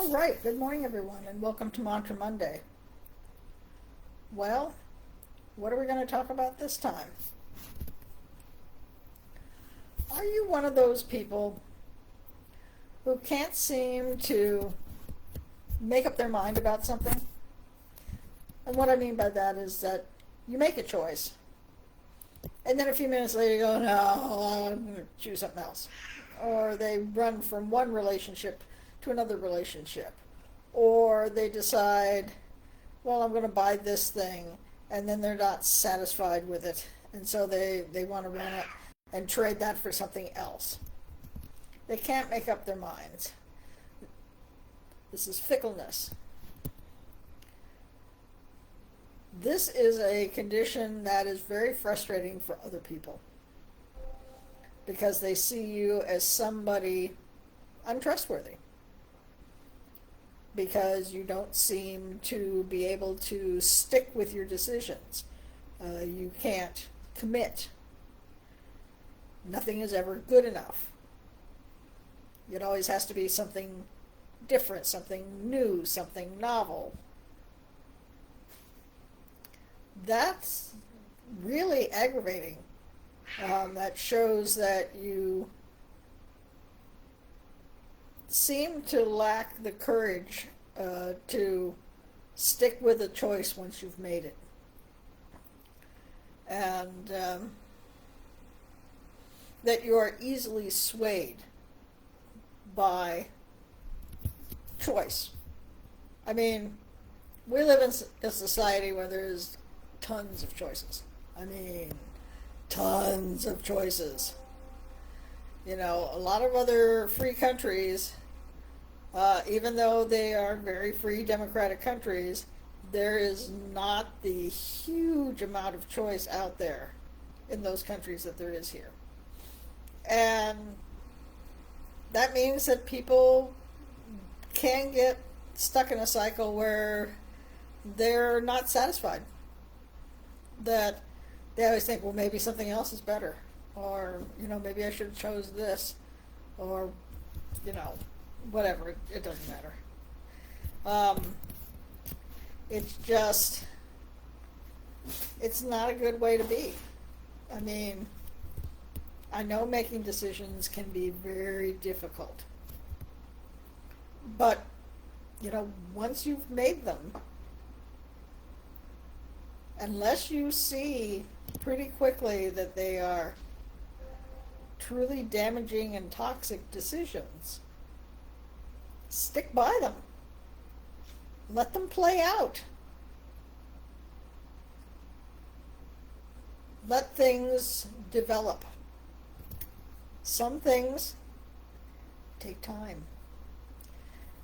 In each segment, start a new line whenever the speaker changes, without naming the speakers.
All right, good morning, everyone, and welcome to Mantra Monday. Well, what are we going to talk about this time? Are you one of those people who can't seem to make up their mind about something? And what I mean by that is that you make a choice, and then a few minutes later you go, no, I'm going to choose something else. Or they run from one relationship to another relationship. Or they decide, well, I'm going to buy this thing, and then they're not satisfied with it, and so they want to run it and trade that for something else. They can't make up their minds. This is fickleness. This is a condition that is very frustrating for other people because they see you as somebody untrustworthy, because you don't seem to be able to stick with your decisions. You can't commit. Nothing is ever good enough. It always has to be something different, something new, something novel. That's really aggravating. That shows that you seem to lack the courage to stick with a choice once you've made it. And that you are easily swayed by choice. I mean, we live in a society where there's tons of choices. I mean, tons of choices. You know, a lot of other free countries, even though they are very free democratic countries, there is not the huge amount of choice out there in those countries that there is here. And that means that people can get stuck in a cycle where they're not satisfied. That they always think, well, maybe something else is better. Or, maybe I should have chose this. Or, whatever. It doesn't matter. It's just, it's not a good way to be. I mean, I know making decisions can be very difficult. But, once you've made them, unless you see pretty quickly that they are truly damaging and toxic decisions, stick by them. Let them play out. Let things develop. Some things take time.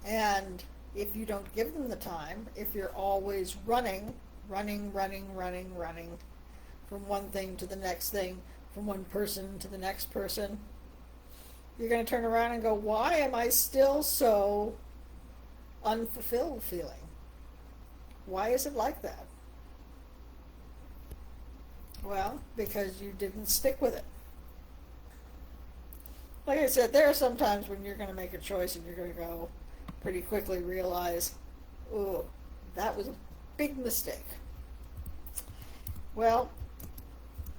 And if you don't give them the time, if you're always running from one thing to the next thing, from one person to the next person, you're going to turn around and go, why am I still so unfulfilled feeling? Why is it like that? Well, because you didn't stick with it. Like I said, there are some times when you're going to make a choice and you're going to go pretty quickly realize, ooh, that was a big mistake. Well,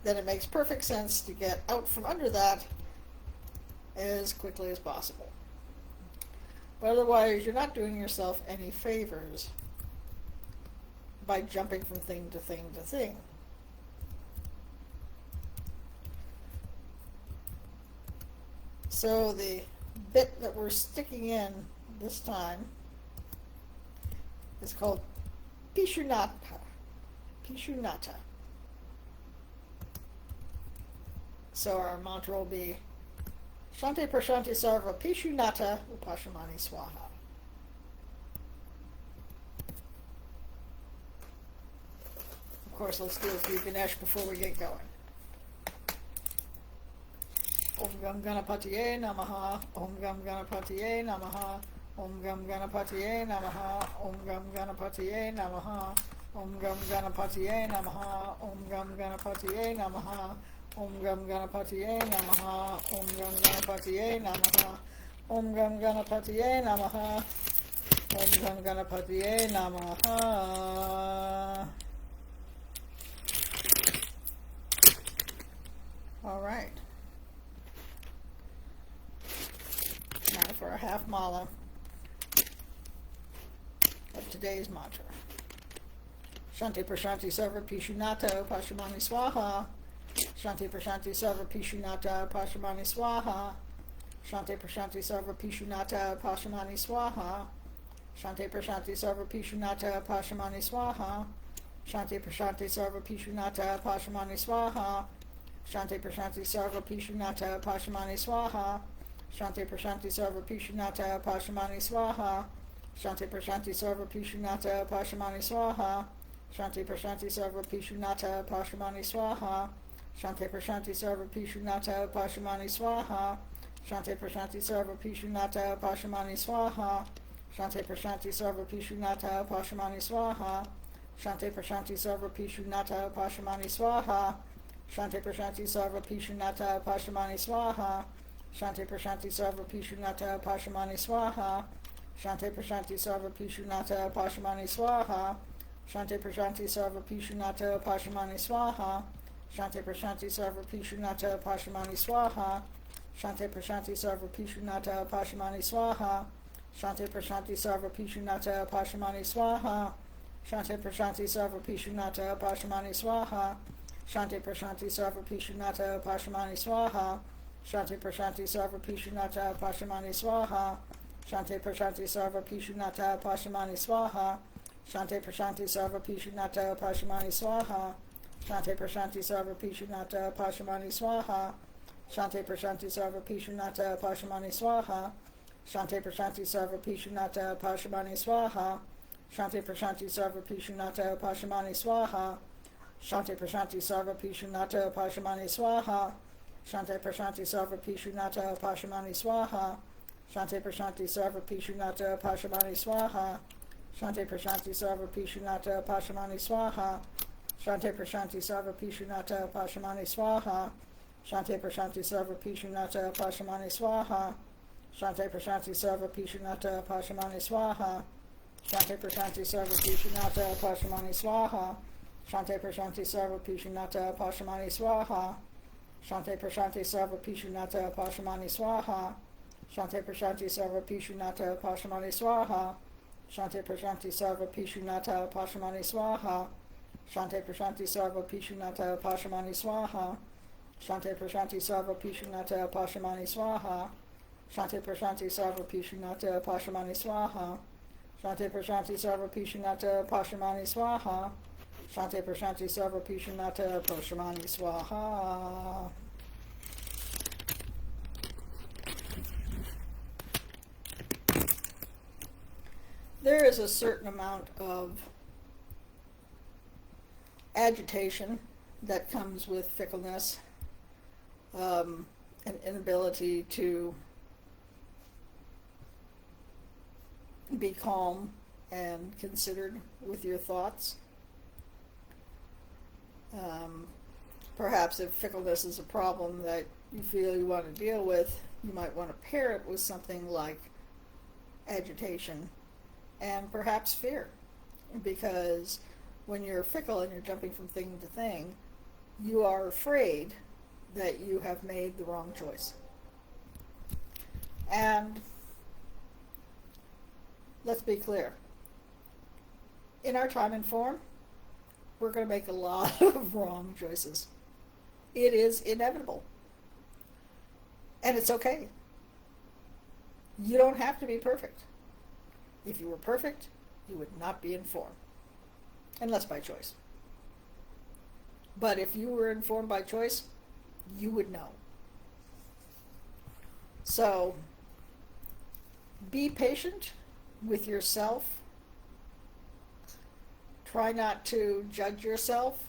then it makes perfect sense to get out from under that as quickly as possible. But otherwise, you're not doing yourself any favors by jumping from thing to thing to thing. So the bit that we're sticking in this time is called Pishunata. Pishunata. So our mantra will be Shanti Prashanti Sarva Pishunata Upashamani Swaha. Of course, let's do a few Ganesh before we get going. Om Gam Ganapatiye Namaha, Om Gam Ganapatiye Namaha, Om Gam Ganapatiye Namaha, Om Gam Ganapatiye Namaha, Om Gam Ganapatiye Namaha, Om Gam Ganapatiye Namaha, Om Gam Ganapatiye Namaha, Om Gam Ganapatiye Namaha, Om Gam Ganapatiye Namaha. Om Gam Ganapatiye Namaha. All right. Now for a half mala of today's mantra. Shanti Prashanti Sarva Pishunata Pashamani Swaha. Shanti Prashanti Sarva Pishunata Pashamani Swaha. Shanti Prashanti Sarva Pishunata Pashamani Swaha. Shanti Prashanti Sarva Pishunata Pashamani Swaha. Shanti Prashanti Sarva Pishunata Pashamani Swaha. Shanti Prashanti Sarva Pishunata Pashamani Swaha. Shanti Prashanti Sarva Pishunata Pashamani Swaha. Shanti Prashanti Sarva Pishunata Pashamani Swaha. Shanti Prashanti Sarva Pishunata Pashamani Swaha. Shanti Prashanti Sarva Pishunata Pashamani Swaha. Shanti Prashanti Sarva Pishunata Pashamani Swaha. Shanti Prashanti Sarva Pishunata Pashamani Swaha. Shanti Prashanti Sarva Pishunata Pashamani Swaha. Shanti Prashanti Sarva Pishunata Pashamani Swaha. Shanti Prashanti Sarva Pishunata Pashamani Swaha. Shanti Prashanti Sarva Pishunata Pashamani Swaha. Shanti Prashanti Sarva Pishunata Pashamani Swaha. Shanti Prashanti Sarva Pishunata Pashamani Swaha. Shanti Prashanti Sarva Pishunata Pashamani Swaha. Shanti Prashanti Sarva Pishunata Pashamani Swaha. Shanti Prashanti Sarva Pishunata Pashamani Swaha. Shanti Prashanti Sarva Pishunata Pashamani Swaha. Shanti Prashanti Sarva Pishunata Pashamani Swaha. Shanti Prashanti Sarva Pishunata Pashamani Swaha. Shanti Prashanti Sarva Pishunata Pashamani Swaha. Shanti Prashanti Sarva Pishunata Pashamani Swaha. Shanti Prashanti Sarva Pishunata Pashamani Swaha. Shanti Prashanti Sarva Pishunata Pashamani Swaha. Shanti Prashanti Sarva Pishunata Pashamani Swaha. Shanti Prashanti Sarva Pishunata Pashamani Swaha. Shanti Prashanti Sarva Pishunata Pashamani Swaha. Shanti Prashanti Sarva Pishunata Pashamani Swaha. Shanti Prashanti Sarva Pishunata Pashamani Swaha. Shanti Prashanti Sarva Pishunata Pashamani Swaha. Shanti Prashanti Sarva Pishunata Pashamani Swaha. Shanti Prashanti Sarva Pishunata Pashamani Swaha. Shanti Prashanti Sarva Pishunata Pashamani Swaha. Shanti Prashanti Sarva Pishunata Pashamani Swaha. Shanti Prashanti Sarva Pishunata Pashamani Swaha. Shanti Prashanti Sarva Pishunata Pashamani Swaha. Shanti Prashanti Sarva Pishunata Pashamani Swaha. Shanti Prashanti Sarva Pishunata Pashamani Swaha. Shanti Prashanti Sarva Pishunata Pashamani Swaha. Shanti Prashanti Sarva Pishunata Pashamani Swaha. Shanti Prashanti Sarva Pishunata Pashamani Swaha. Shanti Prashanti Sarva Pishunata Pashamani Swaha. There is a certain amount of agitation that comes with fickleness, an inability to be calm and considered with your thoughts. Perhaps if fickleness is a problem that you feel you want to deal with, you might want to pair it with something like agitation and perhaps fear, because when you're fickle and you're jumping from thing to thing, you are afraid that you have made the wrong choice. And let's be clear, in our time and form, we're going to make a lot of wrong choices. It is inevitable. And it's okay. You don't have to be perfect. If you were perfect, you would not be informed. Unless by choice. But if you were informed by choice, you would know. So, be patient with yourself. Try not to judge yourself.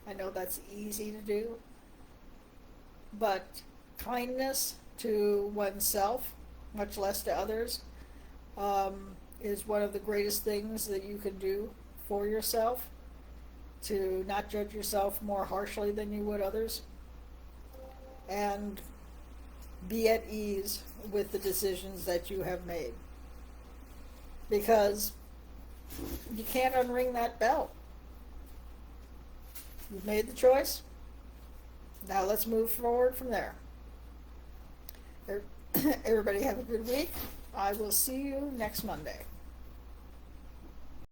I know that's easy to do. But kindness to oneself, much less to others, is one of the greatest things that you can do for yourself. To not judge yourself more harshly than you would others. And be at ease with the decisions that you have made. because you can't unring that bell. You've made the choice. Now let's move forward from there. Everybody have a good week. I will see you next Monday.